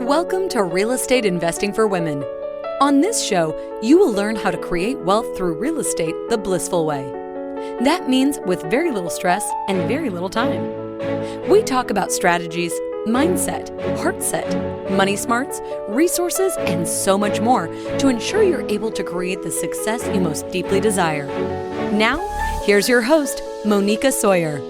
Welcome to Real Estate Investing for Women. On this show, you will learn how to create wealth through real estate the blissful way. That means with very little stress and very little time. We talk about strategies, mindset, heart set, money smarts, resources, and so much more to ensure you're able to create the success you most deeply desire. Now, here's your host, Moneeka Sawyer.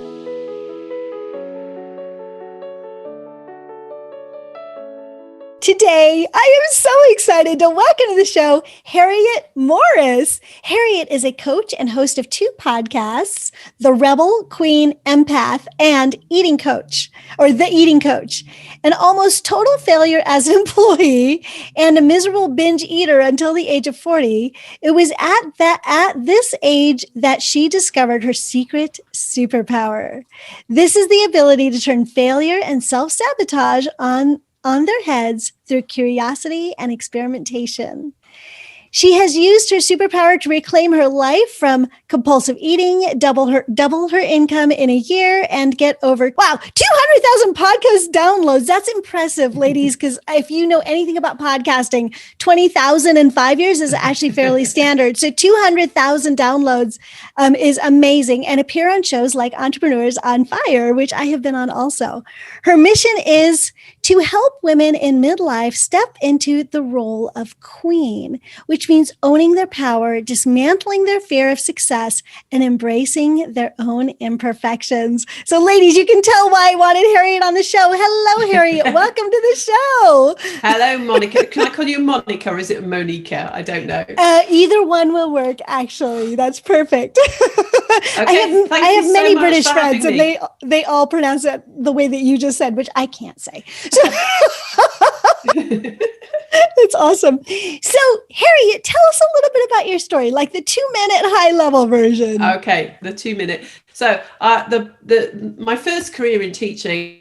Today, I am so excited to welcome to the show Harriet Morris. Harriet is a coach and host of two podcasts, The Rebel, Queen, Empath, and Eating Coach, or The Eating Coach. An almost total failure as an employee and a miserable binge eater until the age of 40, it was at this age that she discovered her secret superpower. This is the ability to turn failure and self-sabotage on their heads through curiosity and experimentation. She has used her superpower to reclaim her life from compulsive eating, double her income in a year, and get over, 200,000 podcast downloads. That's impressive, ladies, because if you know anything about podcasting, 20,000 in 5 years is actually fairly standard. So 200,000 downloads is amazing, and appear on shows like Entrepreneurs on Fire, which I have been on also. Her mission is to help women in midlife step into the role of queen, which means owning their power, dismantling their fear of success, and embracing their own imperfections. So ladies, you can tell why I wanted Harriet on the show. Hello, Harriet. Welcome to the show. Hello, Monica. Can I call you Monica or is it Moneeka? I don't know. Either one will work, actually. That's perfect. Okay, I have many British friends, and they all pronounce it the way that you just said, which I can't say. So it's awesome. So, Harriet, tell us a little bit about your story, like the 2-minute high-level version. Okay, the 2-minute. So, my first career in teaching,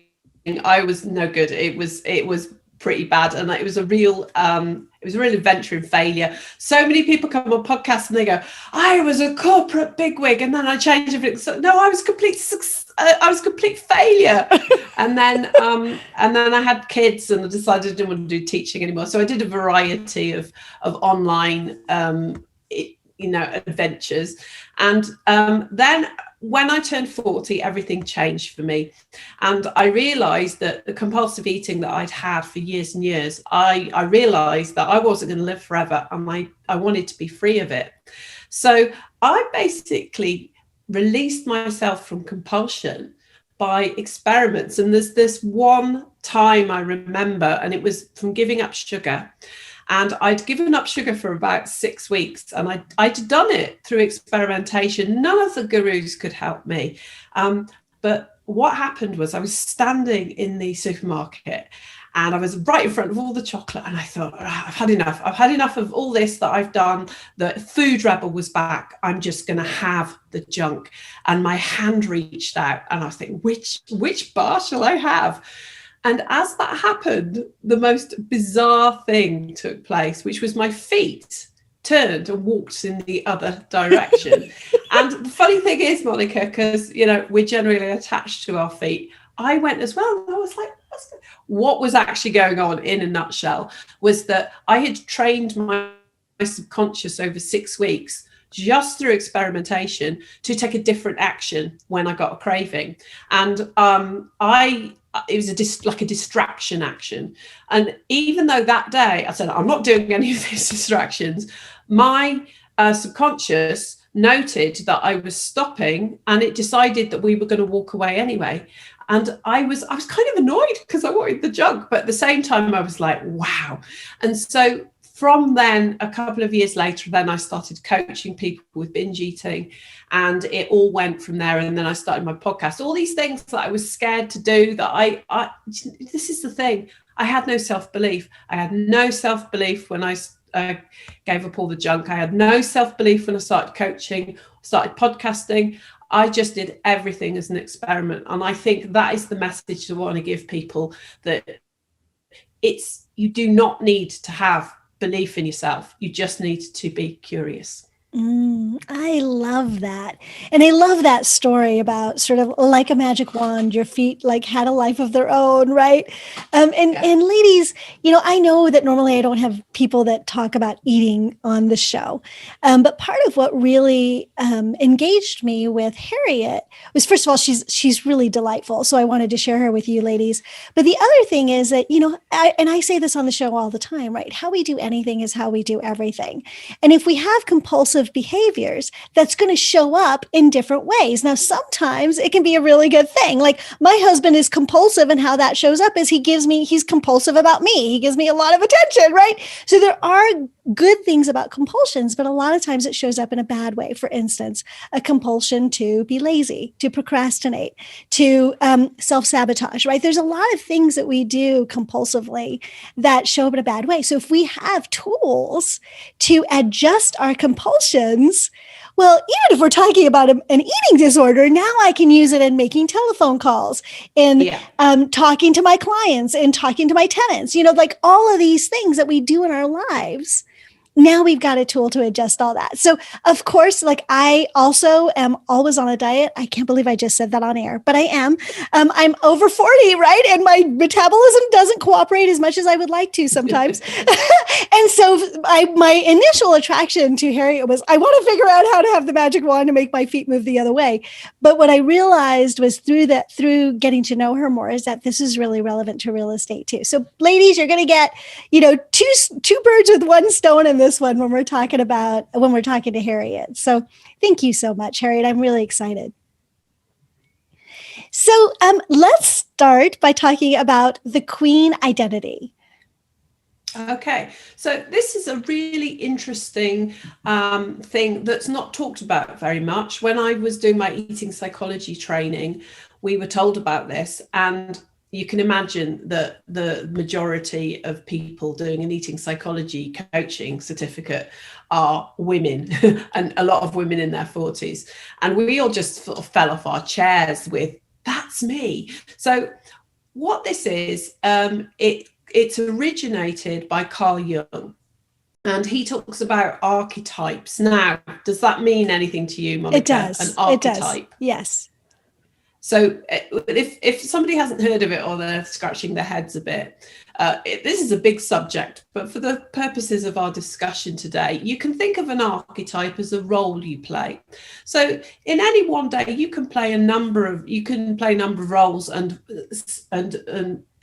I was no good. It was pretty bad, and it was a real adventure in failure. So many people come on podcasts and they go, I was a corporate bigwig and then I changed everything. So no, I was complete failure. and then I had kids and I decided I didn't want to do teaching anymore. So I did a variety of online adventures. And then when I turned 40, everything changed for me. And I realized that the compulsive eating that I'd had for years and years, I realized that I wasn't going to live forever, and I wanted to be free of it. So I basically released myself from compulsion by experiments. And there's this one time I remember, and it was from giving up sugar. And I'd given up sugar for about 6 weeks, and I'd done it through experimentation. None of the gurus could help me. But what happened was I was standing in the supermarket and I was right in front of all the chocolate, and I thought, I've had enough. I've had enough of all this that I've done. The food rebel was back. I'm just going to have the junk. And my hand reached out and I was thinking, which bar shall I have? And as that happened, the most bizarre thing took place, which was my feet turned and walked in the other direction. And the funny thing is, Monica, because, we're generally attached to our feet, I went as well. And I was like, what was actually going on in a nutshell was that I had trained my subconscious over 6 weeks just through experimentation to take a different action when I got a craving. And it was like a distraction action. And even though that day I said, I'm not doing any of these distractions, my subconscious noted that I was stopping, and it decided that we were going to walk away anyway. And I was kind of annoyed because I wanted the junk, but at the same time I was like, wow. And so from then, a couple of years later, then I started coaching people with binge eating, and it all went from there. And then I started my podcast, all these things that I was scared to do, that this is the thing. I had no self-belief. I had no self-belief when I gave up all the junk. I had no self-belief when I started coaching, started podcasting. I just did everything as an experiment. And I think that is the message I want to give people, that you do not need to have belief in yourself. You just need to be curious. I love that. And I love that story about sort of like a magic wand, your feet like had a life of their own, right? And ladies, I know that normally I don't have people that talk about eating on the show. But part of what really engaged me with Harriet was, first of all, she's really delightful. So I wanted to share her with you ladies. But the other thing is that, I say this on the show all the time, right? How we do anything is how we do everything. And if we have compulsive behaviors, that's going to show up in different ways. Now, sometimes it can be a really good thing. Like my husband is compulsive, and how that shows up is he's compulsive about me. He gives me a lot of attention, right? So there are good things about compulsions, but a lot of times it shows up in a bad way. For instance, a compulsion to be lazy, to procrastinate, to self-sabotage, right? There's a lot of things that we do compulsively that show up in a bad way. So if we have tools to adjust our compulsions, well, even if we're talking about an eating disorder, now I can use it in making telephone calls, in talking to my clients, and talking to my tenants, like all of these things that we do in our lives. Now we've got a tool to adjust all that. So of course, like I also am always on a diet. I can't believe I just said that on air, but I am. I'm over 40, right? And my metabolism doesn't cooperate as much as I would like to sometimes. And so my initial attraction to Harriet was, I want to figure out how to have the magic wand to make my feet move the other way. But what I realized was through getting to know her more, is that this is really relevant to real estate too. So ladies, you're going to get, two birds with one stone in this one when we're talking to Harriet. So thank you so much, Harriet. I'm really excited. So let's start by talking about the Queen identity. Okay, so this is a really interesting thing that's not talked about very much. When I was doing my eating psychology training, we were told about this, and you can imagine that the majority of people doing an eating psychology coaching certificate are women, and a lot of women in their 40s. And we all just sort of fell off our chairs with, that's me. So what this is, it's originated by Carl Jung, and he talks about archetypes. Now, does that mean anything to you, Moneeka? It does. An archetype? It does. Yes. So if somebody hasn't heard of it, or they're scratching their heads a bit, this is a big subject, but for the purposes of our discussion today, you can think of an archetype as a role you play. So in any one day, you can play a number of roles and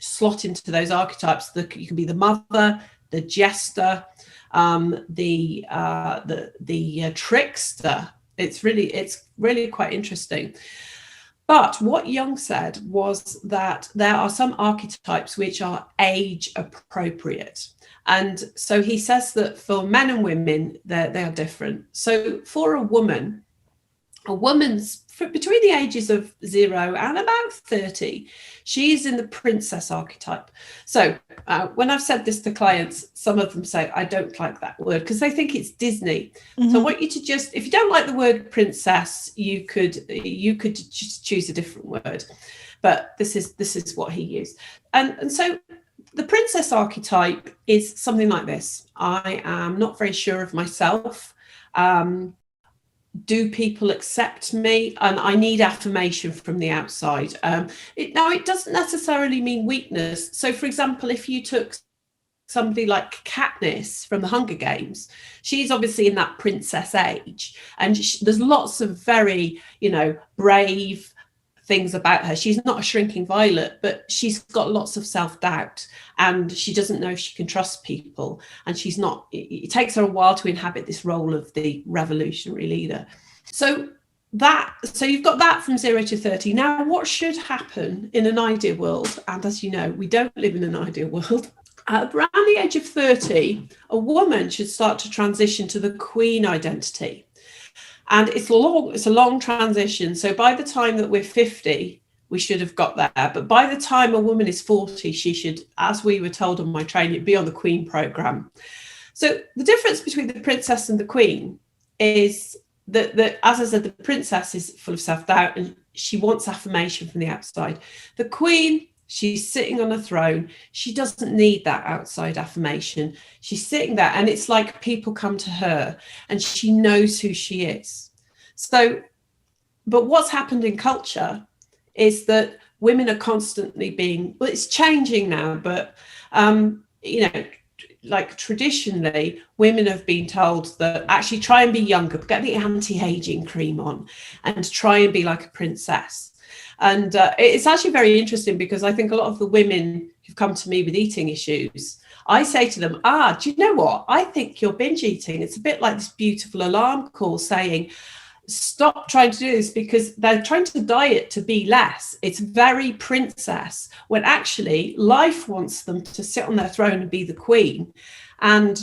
slot into those archetypes. You can be the mother, the jester, the trickster. It's really quite interesting. But what Jung said was that there are some archetypes which are age appropriate. And so he says that for men and women, they are different. So for a woman's between the ages of 0 and about 30, she's in the princess archetype. So when I've said this to clients, some of them say, I don't like that word, because they think it's Disney. Mm-hmm. So I want you to just, if you don't like the word princess, you could just choose a different word. But this is what he used. And so the princess archetype is something like this. I am not very sure of myself. Do people accept me? And I need affirmation from the outside. It doesn't necessarily mean weakness. So, for example, if you took somebody like Katniss from the Hunger Games, she's obviously in that princess age. And there's lots of very, brave things about her. She's not a shrinking violet, but she's got lots of self-doubt, and she doesn't know if she can trust people, and it takes her a while to inhabit this role of the revolutionary leader. So you've got that from 0 to 30. Now, what should happen in an ideal world, and as you know, we don't live in an ideal world, around the age of 30, a woman should start to transition to the queen identity. And it's a long transition. So by the time that we're 50, we should have got there. But by the time a woman is 40, she should, as we were told on my training, be on the queen program. So the difference between the princess and the queen is that as I said, the princess is full of self-doubt and she wants affirmation from the outside. The queen She's sitting on a throne. She doesn't need that outside affirmation. She's sitting there, and it's like people come to her and she knows who she is. So, but what's happened in culture is that women are constantly being, well, it's changing now, but, you know, like traditionally, women have been told that actually try and be younger, get the anti-aging cream on and try and be like a princess. And it's actually very interesting because I think a lot of the women who've come to me with eating issues, I say to them, do you know what? I think you're binge eating. It's a bit like this beautiful alarm call saying, stop trying to do this, because they're trying to diet to be less. It's very princess, when actually life wants them to sit on their throne and be the queen and,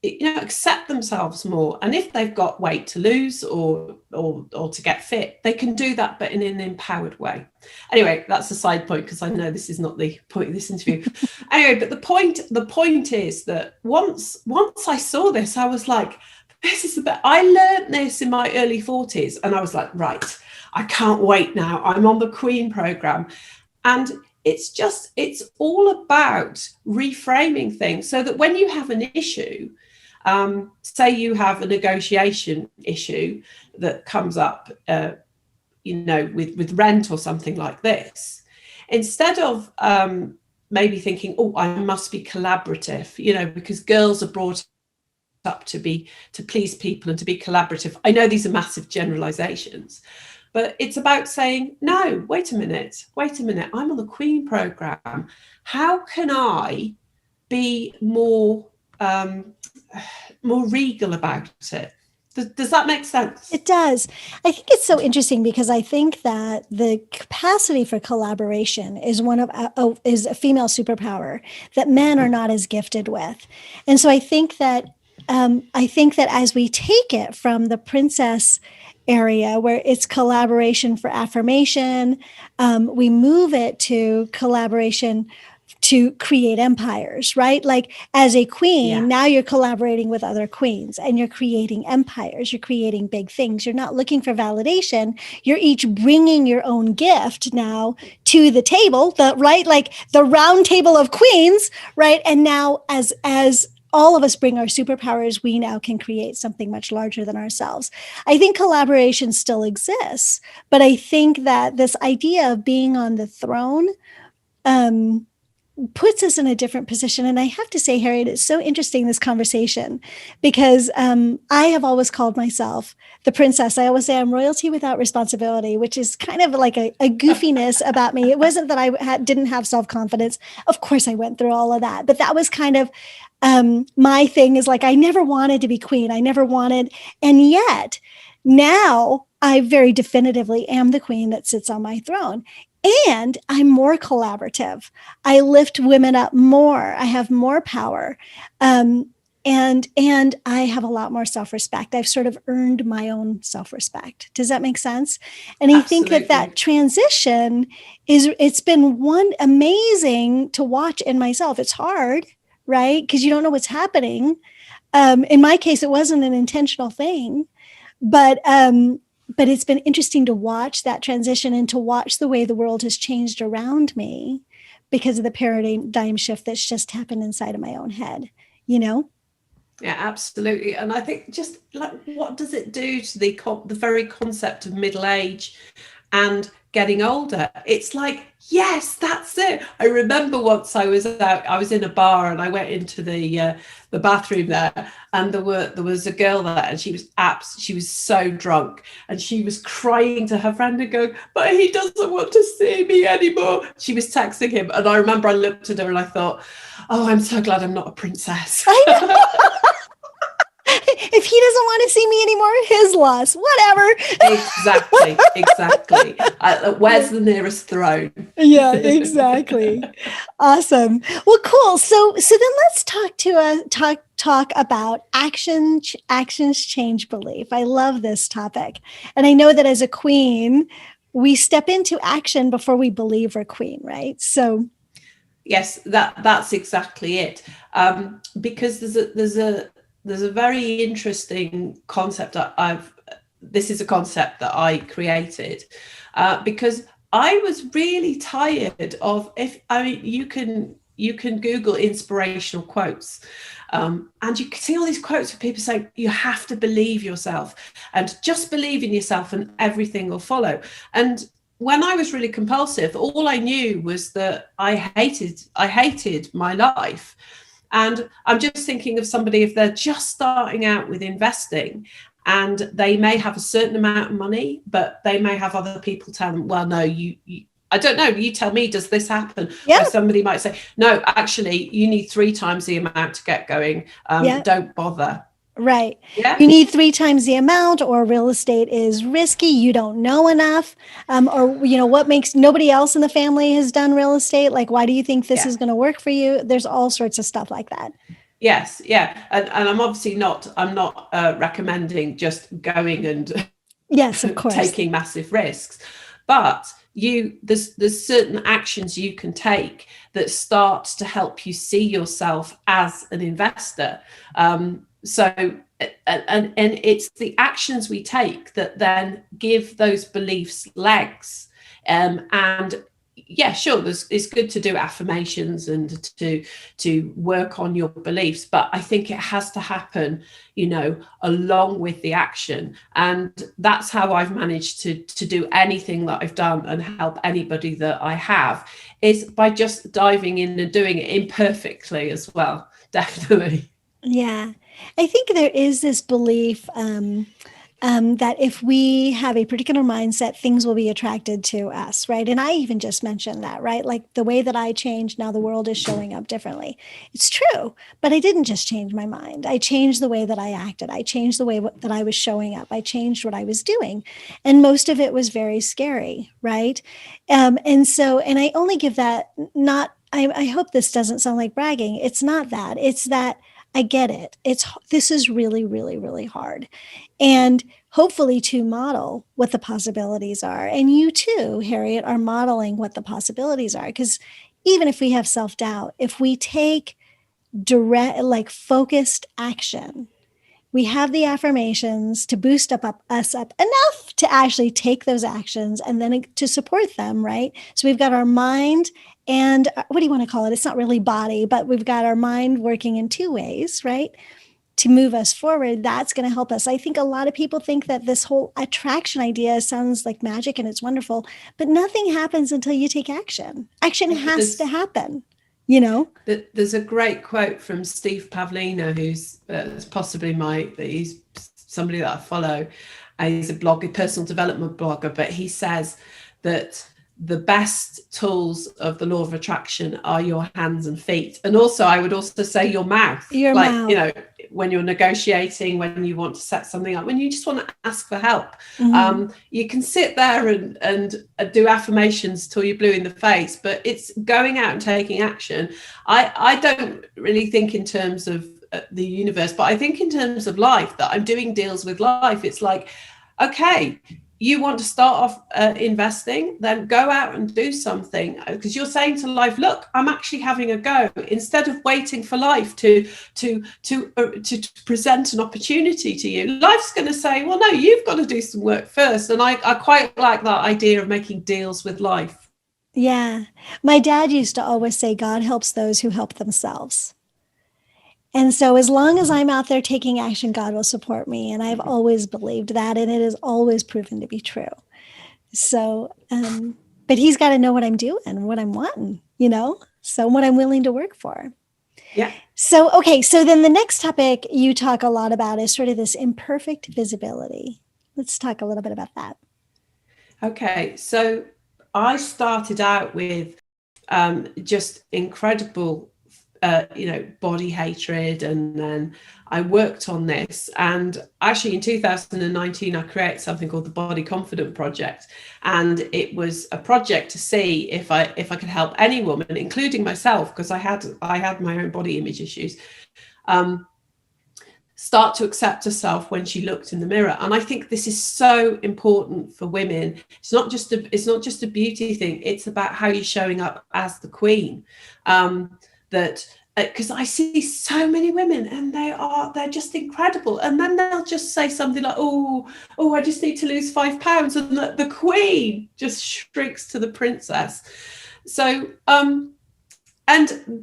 you know, accept themselves more. And if they've got weight to lose or to get fit, they can do that, but in an empowered way. Anyway, that's a side point because I know this is not the point of this interview. Anyway, but the point is that once I saw this, I was like, this is I learned this in my early 40s, and I was like, right, I can't wait now. I'm on the Queen program. And it's all about reframing things so that when you have an issue, say you have a negotiation issue that comes up, you know, with rent or something like this, instead of maybe thinking, oh, I must be collaborative, you know, because girls are brought up to please people and to be collaborative. I know these are massive generalizations, but it's about saying, no, wait a minute, I'm on the Queen program. How can I be more regal about it? Does that make sense? It does. I think it's so interesting because I think that the capacity for collaboration is is a female superpower that men are not as gifted with. And so I think that as we take it from the princess area where it's collaboration for affirmation, we move it to collaboration to create empires, right? Like as a queen, now you're collaborating with other queens and you're creating empires, you're creating big things. You're not looking for validation. You're each bringing your own gift now to the table, right? Like the round table of queens, right? And now as all of us bring our superpowers, we now can create something much larger than ourselves. I think collaboration still exists, but I think that this idea of being on the throne, puts us in a different position. And I have to say, Harriet, it's so interesting, this conversation, because I have always called myself the princess. I always say I'm royalty without responsibility, which is kind of like a goofiness about me. It wasn't that I didn't have self-confidence. Of course, I went through all of that, but that was kind of my thing, is like, I never wanted to be queen. I never wanted. And yet now I very definitively am the queen that sits on my throne. And I'm more collaborative. I lift women up more. I have more power. And I have a lot more self-respect. I've sort of earned my own self-respect. Does that make sense? And I think that transition it's been one amazing to watch in myself. It's hard, right? Because you don't know what's happening. In my case, it wasn't an intentional thing, but it's been interesting to watch that transition and to watch the way the world has changed around me because of the paradigm shift that's just happened inside of my own head, you know? Yeah, absolutely. And I think just like, what does it do to the very concept of middle age and getting older? It's like, yes, that's it. I remember once I was in a bar and I went into the bathroom there, and there was a girl there, and she was so drunk, and she was crying to her friend and going, but he doesn't want to see me anymore. She was texting him, and I remember I looked at her and I thought, oh, I'm so glad I'm not a princess. I know. If he doesn't want to see me anymore, his loss, whatever. Exactly. Where's the nearest throne? Yeah, exactly. Awesome. Well, cool. So then let's talk about actions change belief. I love this topic. And I know that as a queen, we step into action before we believe we're queen, right? So yes, that's exactly it. Because there's a very interesting concept this is a concept that I created because I was really tired of, you can Google inspirational quotes, and you can see all these quotes of people saying you have to believe yourself and just believe in yourself and everything will follow. And when I was really compulsive, all I knew was that I hated my life. And I'm just thinking of somebody, if they're just starting out with investing, and they may have a certain amount of money, but they may have other people tell them, well, no, I don't know, you tell me, does this happen? Yeah. Where somebody might say, no, actually, you need 3 times the amount to get going. Don't bother. Right. Yeah. You need 3 times the amount, or real estate is risky. You don't know enough. Or, what makes nobody else in the family has done real estate? Like, why do you think this is going to work for you? There's all sorts of stuff like that. Yes. Yeah. And I'm obviously I'm not recommending just going and yes, of course, taking massive risks, but there's certain actions you can take that starts to help you see yourself as an investor. So and it's the actions we take that then give those beliefs legs. And yeah, sure, it's good to do affirmations and to work on your beliefs, but I think it has to happen, along with the action. And that's how I've managed to do anything that I've done and help anybody that I have, is by just diving in and doing it imperfectly as well. Definitely. Yeah, I think there is this belief that if we have a particular mindset, things will be attracted to us, right? And I even just mentioned that, right? Like the way that I changed, now the world is showing up differently. It's true, but I didn't just change my mind. I changed the way that I acted. I changed the way that I was showing up. I changed what I was doing. And most of it was very scary, right? And I only give that, I hope this doesn't sound like bragging. It's not that. It's that I get it. This is really, really, really hard. And hopefully to model what the possibilities are. And you too, Harriet, are modeling what the possibilities are. Because even if we have self-doubt, if we take direct, focused action, we have the affirmations to boost us up enough to actually take those actions and then to support them, right? So we've got our mind and what do you want to call it? It's not really body, but we've got our mind working in 2 ways, right? To move us forward. That's going to help us. I think a lot of people think that this whole attraction idea sounds like magic and it's wonderful, but nothing happens until you take action. Action has to happen. There's a great quote from Steve Pavlina, who's possibly he's somebody that I follow. He's a blogger, personal development blogger, but he says that the best tools of the law of attraction are your hands and feet. And also, I would also say your mouth. Mouth. When you're negotiating, when you want to set something up, when you just want to ask for help, you can sit there and do affirmations till you're blue in the face, but it's going out and taking action. I don't really think in terms of the universe, but I think in terms of life, that I'm doing deals with life. It's like, okay, you want to start off investing, then go out and do something, because you're saying to life, look, I'm actually having a go, instead of waiting for life to present an opportunity to you. Life's going to say, well, no, you've got to do some work first. And I quite like that idea of making deals with life. Yeah. My dad used to always say, God helps those who help themselves. And so as long as I'm out there taking action, God will support me. And I've always believed that. And it has always proven to be true. So, but he's got to know what I'm doing and what I'm wanting, so what I'm willing to work for. Yeah. So, okay. So then the next topic you talk a lot about is sort of this imperfect visibility. Let's talk a little bit about that. Okay. So I started out with just incredible body hatred, and then I worked on this, and actually in 2019 I created something called the Body Confident Project, and it was a project to see if I could help any woman, including myself, because I had my own body image issues, start to accept herself when she looked in the mirror. And I think this is so important for women. It's not just a beauty thing, it's about how you're showing up as the queen. because I see so many women and they're just incredible, and then they'll just say something like, oh, I just need to lose 5 pounds, and the queen just shrinks to the princess. So and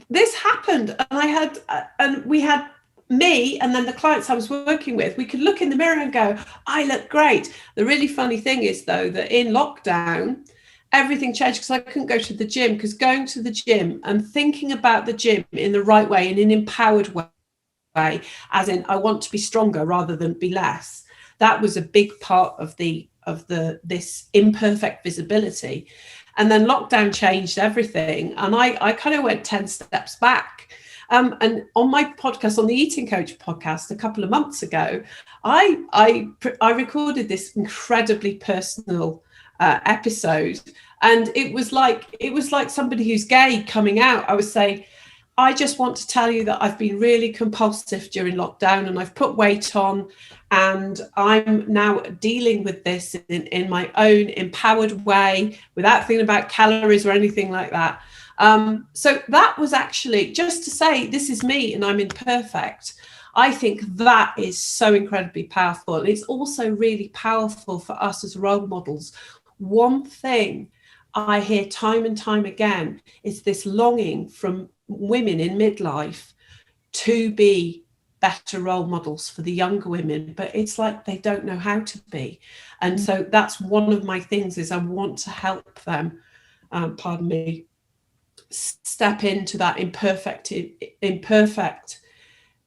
this happened, and we had me and then the clients I was working with, we could look in the mirror and go, I look great. The really funny thing is, though, that in lockdown everything changed, because I couldn't go to the gym, because going to the gym and thinking about the gym in the right way, in an empowered way, as in I want to be stronger rather than be less, that was a big part of this imperfect visibility. And then lockdown changed everything, and I kind of went 10 steps back. And on my podcast, on the Eating Coach podcast a couple of months ago, I recorded this incredibly personal episode, and it was like somebody who's gay coming out. I was saying, I just want to tell you that I've been really compulsive during lockdown, and I've put weight on, and I'm now dealing with this in my own empowered way, without thinking about calories or anything like that. So that was actually just to say, this is me and I'm imperfect. I think that is so incredibly powerful. It's also really powerful for us as role models. One thing I hear time and time again is this longing from women in midlife to be better role models for the younger women, but it's like they don't know how to be. And so that's one of my things, is I want to help them, step into that imperfect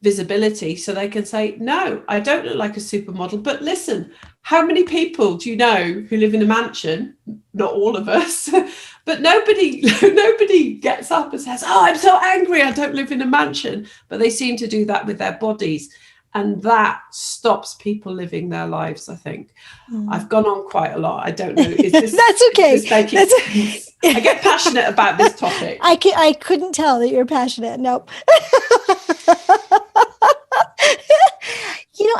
visibility, so they can say, no, I don't look like a supermodel, but listen, how many people do you know who live in a mansion? Not all of us, but nobody gets up and says, oh, I'm so angry I don't live in a mansion, but they seem to do that with their bodies, and that stops people living their lives, I think. I've gone on quite a lot. I don't know. Is this, that's okay. Is this I get passionate about this topic. I couldn't tell that you're passionate. Nope.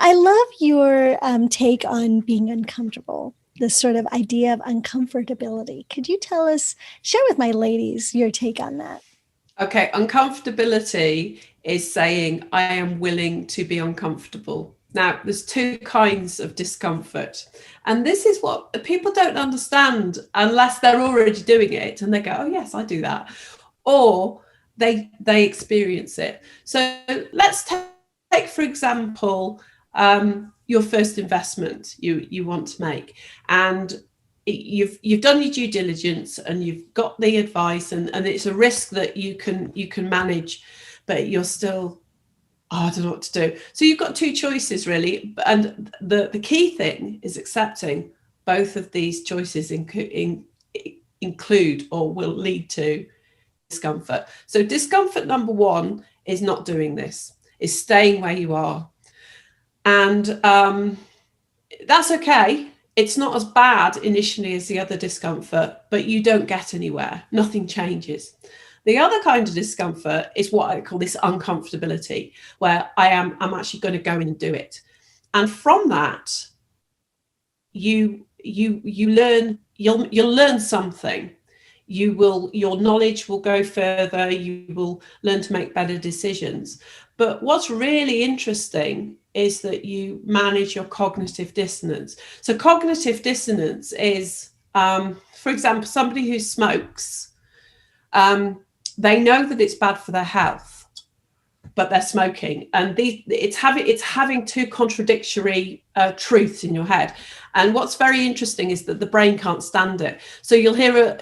I love your take on being uncomfortable, this sort of idea of uncomfortability. Could you share with my ladies your take on that? Okay, uncomfortability is saying I am willing to be uncomfortable. Now, there's two kinds of discomfort. And this is what people don't understand unless they're already doing it and they go, oh, yes, I do that. Or they experience it. So let's take, for example, your first investment you want to make. And you've done your due diligence and you've got the advice, and it's a risk that you can manage, but you're still, I don't know what to do. So you've got two choices, really. And the key thing is accepting both of these choices include or will lead to discomfort. So discomfort number one is not doing this, is staying where you are. And that's okay. It's not as bad initially as the other discomfort, but you don't get anywhere. Nothing changes. The other kind of discomfort is what I call this uncomfortability, where I'm actually going to go in and do it. And from that, you learn, you'll learn something. Your knowledge will go further. You will learn to make better decisions. But what's really interesting is that you manage your cognitive dissonance. So cognitive dissonance is, for example, somebody who smokes, they know that it's bad for their health, but they're smoking. And it's having two contradictory truths in your head. And what's very interesting is that the brain can't stand it. So you'll hear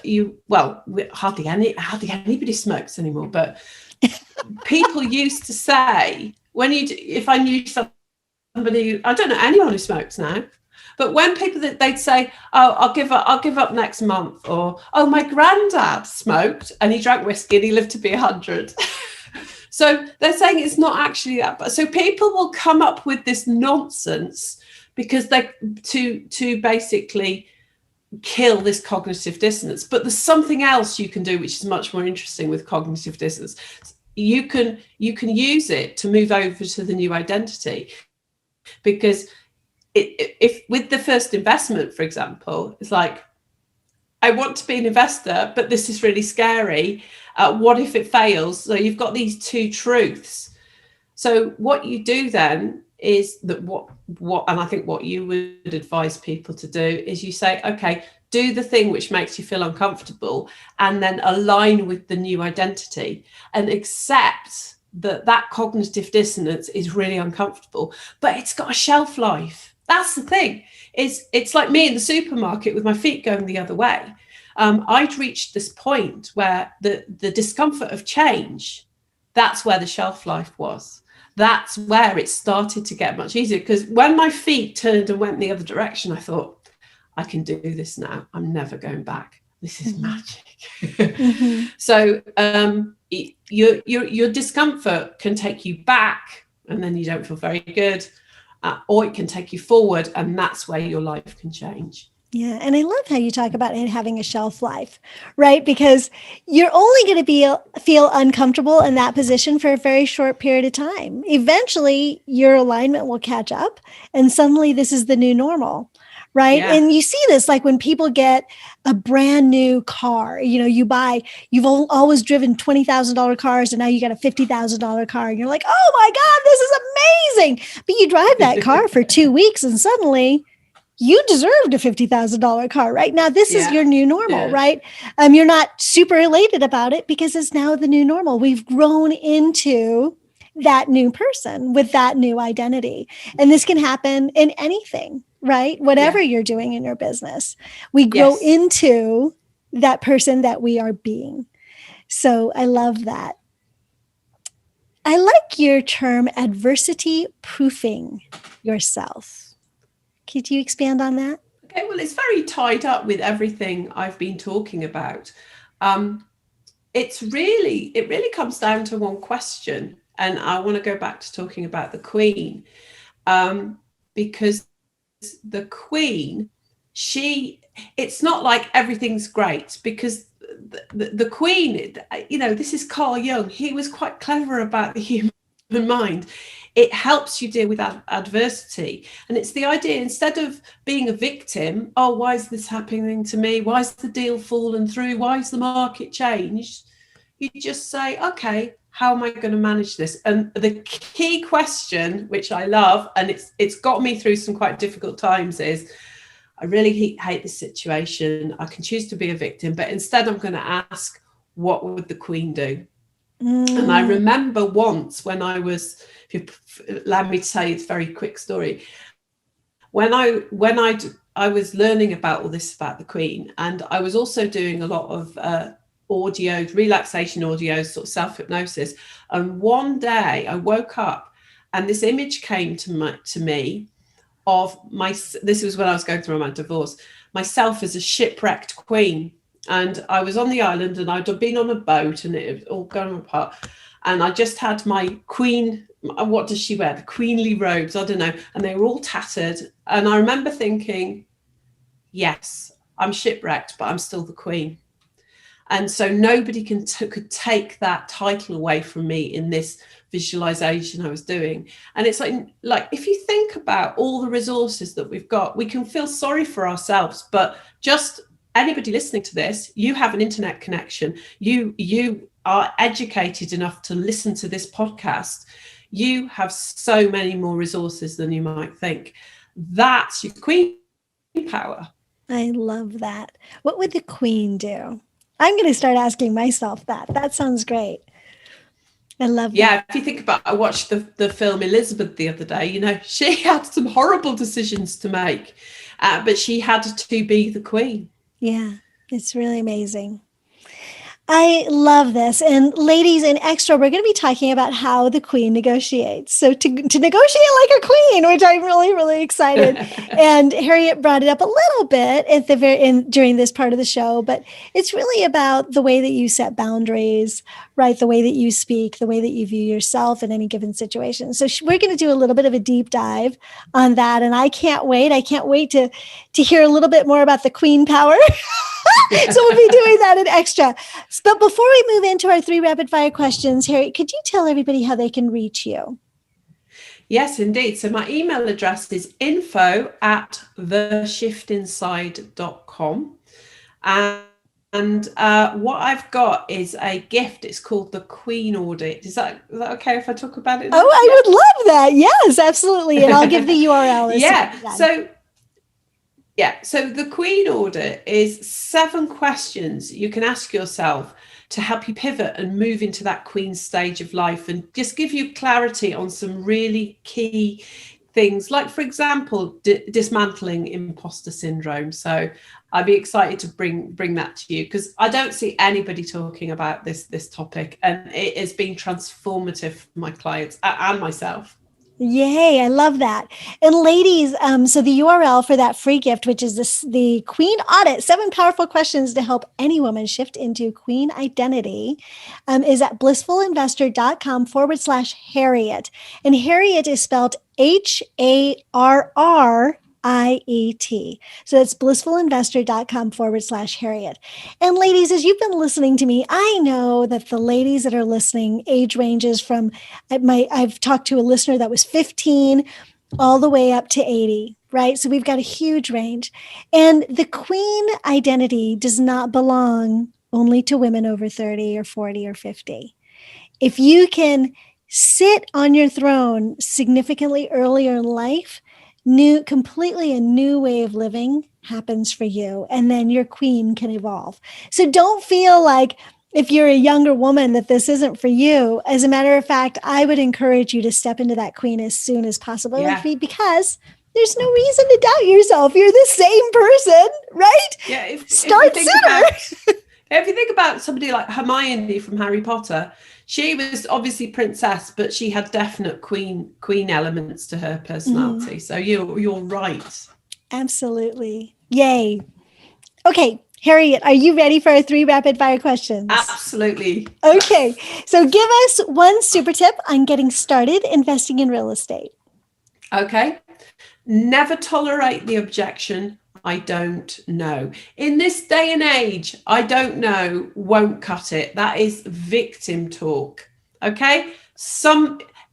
hardly anybody smokes anymore, but people used to say, if I knew somebody, I don't know anyone who smokes now, but when people they'd say, oh, I'll give up next month, or oh, my granddad smoked and he drank whiskey and he lived to be 100. So they're saying it's not actually that bad. So people will come up with this nonsense because to basically kill this cognitive dissonance. But there's something else you can do which is much more interesting with cognitive dissonance. You can use it to move over to the new identity, because if with the first investment, for example, it's like, I want to be an investor, but this is really scary. What if it fails? So you've got these two truths. So what you do then is that and I think what you would advise people to do is you say, okay, do the thing which makes you feel uncomfortable, and then align with the new identity and accept that cognitive dissonance is really uncomfortable, but it's got a shelf life. That's the thing. It's like me in the supermarket with my feet going the other way. I'd reached this point where the discomfort of change, that's where the shelf life was. That's where it started to get much easier, because when my feet turned and went the other direction, I thought, I can do this now. I'm never going back. This is magic. So your discomfort can take you back, and then you don't feel very good, or it can take you forward, and that's where your life can change. Yeah. And I love how you talk about it having a shelf life, right? Because you're only going to feel uncomfortable in that position for a very short period of time. Eventually, your alignment will catch up, and suddenly this is the new normal, right? Yeah. And you see this like when people get a brand new car, you've always driven $20,000 cars, and now you got a $50,000 car, and you're like, oh my God, this is amazing. But you drive that car for 2 weeks, and suddenly you deserved a $50,000 car, right? Now, this is your new normal, right? You're not super elated about it because it's now the new normal. We've grown into that new person with that new identity. And this can happen in anything, right? Whatever you're doing in your business, we grow into that person that we are being. So I love that. I like your term adversity proofing yourself. Could you expand on that? Okay, well, it's very tied up with everything I've been talking about. It really comes down to one question. And I want to go back to talking about the Queen, because the Queen, it's not like everything's great, because the Queen, this is Carl Jung. He was quite clever about the human mind. It helps you deal with adversity. And it's the idea, instead of being a victim, oh, why is this happening to me? Why is the deal fallen through? Why is the market changed? You just say, okay, how am I going to manage this? And the key question, which I love, and it's got me through some quite difficult times, is I really hate this situation. I can choose to be a victim, but instead I'm going to ask, what would the Queen do? And I remember once when I was, if you allow me to tell you, it's a very quick story. When I was learning about all this about the Queen, and I was also doing a lot of audios, relaxation audios, sort of self-hypnosis. And one day I woke up and this image came to me of this was when I was going through my divorce, myself as a shipwrecked queen. And I was on the island, and I'd been on a boat, and it had all gone apart. And I just had my queen, what does she wear? The queenly robes, I don't know. And they were all tattered. And I remember thinking, yes, I'm shipwrecked, but I'm still the Queen. And so nobody could take that title away from me in this visualization I was doing. And it's like if you think about all the resources that we've got, we can feel sorry for ourselves, but just anybody listening to this, you have an internet connection. You are educated enough to listen to this podcast. You have so many more resources than you might think. That's your Queen power. I love that. What would the Queen do? I'm going to start asking myself that. That sounds great. I love that. Yeah, if you think about, I watched the film Elizabeth the other day, she had some horrible decisions to make, but she had to be the Queen. Yeah, it's really amazing. I love this. And ladies, in Extra, we're going to be talking about how the Queen negotiates. So to negotiate like a queen, which I'm really, really excited. And Harriet brought it up a little bit at during this part of the show, but it's really about the way that you set boundaries, right? The way that you speak, the way that you view yourself in any given situation. So we're going to do a little bit of a deep dive on that. And I can't wait. I can't wait to hear a little bit more about the Queen power. So we'll be doing that in Extra. But before we move into our 3 rapid fire questions, Harriet, could you tell everybody how they can reach you? Yes, indeed. So my email address is info@theshiftinside.com. And what I've got is a gift. It's called the Queen Audit. Is that okay if I talk about it now? Oh, I would love that. Yes, absolutely. And I'll give the URL. So the Queen Audit is 7 questions you can ask yourself to help you pivot and move into that Queen stage of life, and just give you clarity on some really key things, like, for example, dismantling imposter syndrome. So I'd be excited to bring that to you, because I don't see anybody talking about this topic, and it has been transformative for my clients and myself. Yay, I love that. And ladies, so the URL for that free gift, which is the Queen Audit, 7 powerful questions to help any woman shift into queen identity, is at blissfulinvestor.com/Harriet. And Harriet is spelled HARRIET. So that's blissfulinvestor.com/Harriet. And ladies, as you've been listening to me, I know that the ladies that are listening, age ranges from, I've talked to a listener that was 15 all the way up to 80, right? So we've got a huge range. And the queen identity does not belong only to women over 30 or 40 or 50. If you can sit on your throne significantly earlier in life, completely a new way of living happens for you. And then your queen can evolve. So don't feel like, if you're a younger woman, that this isn't for you. As a matter of fact, I would encourage you to step into that queen as soon as possible, because there's no reason to doubt yourself. You're the same person, right? Yeah. Start sooner. If you think about somebody like Hermione from Harry Potter, she was obviously princess, but she had definite queen elements to her personality. So you're right. Absolutely. Yay. Okay, Harriet, are you ready for our 3 rapid fire questions? Absolutely. Okay, so give us 1 super tip on getting started investing in real estate. Okay. Never tolerate the objection, I don't know. In this day and age, I don't know won't cut it. That is victim talk. Okay.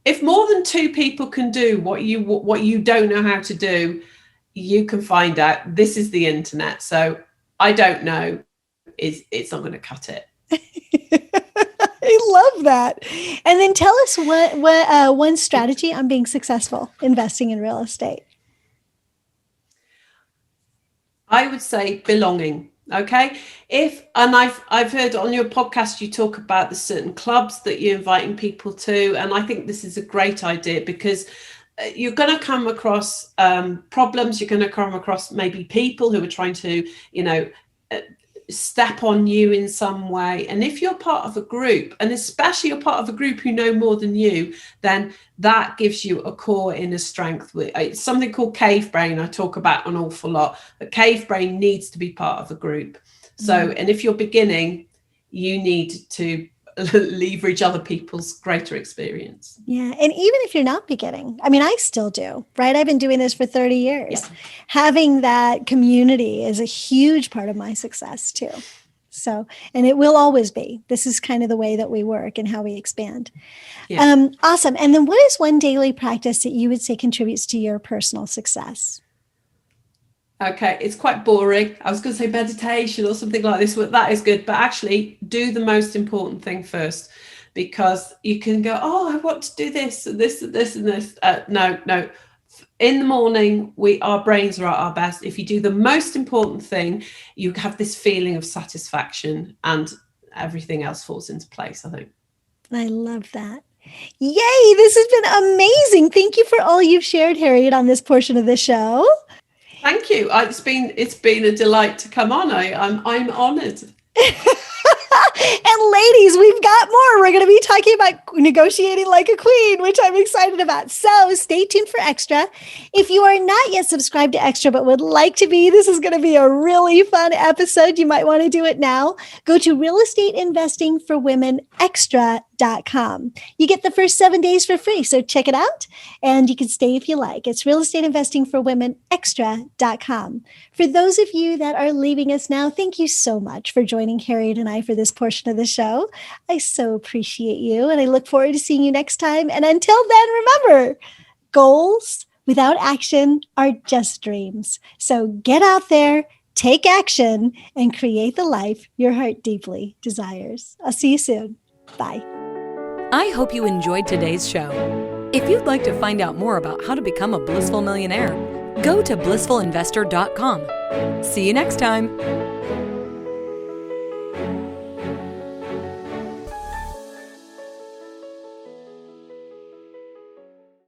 If more than 2 people can do what you don't know how to do, you can find out. This is the internet. So I don't know it's not going to cut it. I love that. And then tell us what 1 strategy on being successful investing in real estate. I would say belonging. Okay. I've heard on your podcast, you talk about the certain clubs that you're inviting people to. And I think this is a great idea, because you're going to come across problems. You're going to come across maybe people who are trying to, step on you in some way. And if you're part of a group, and especially you're part of a group who know more than you, then that gives you a core inner strength. It's something called cave brain. I talk about an awful lot, but cave brain needs to be part of a group. So, and if you're beginning, you need to leverage other people's greater experience. Yeah. And even if you're not beginning, I mean, I still do, right? I've been doing this for 30 years. Yeah. Having that community is a huge part of my success too. So, and it will always be. This is kind of the way that we work and how we expand. Yeah. Awesome. And then what is 1 daily practice that you would say contributes to your personal success? Okay, it's quite boring. I was going to say meditation or something like this, but that is good. But actually, do the most important thing first, because you can go, oh, I want to do this and this and this and this. No. In the morning, our brains are at our best. If you do the most important thing, you have this feeling of satisfaction, and everything else falls into place, I think. I love that. Yay, this has been amazing. Thank you for all you've shared, Harriet, on this portion of the show. Thank you. It's been a delight to come on. I'm honored. And ladies, we've got more. We're going to be talking about negotiating like a queen, which I'm excited about. So stay tuned for Extra. If you are not yet subscribed to Extra, but would like to be, this is going to be a really fun episode. You might want to do it now. Go to realestateinvestingforwomenextra.com. You get the first 7 days for free. So check it out and you can stay if you like. It's realestateinvestingforwomenextra.com. For those of you that are leaving us now, thank you so much for joining Harriet and I for this portion of the show. I so appreciate you, and I look forward to seeing you next time. And until then, remember, goals without action are just dreams. So get out there take action, and create the life your heart deeply desires. I'll see you soon. Bye. I hope you enjoyed today's show. If you'd like to find out more about how to become a blissful millionaire, go to blissfulinvestor.com. See you next time.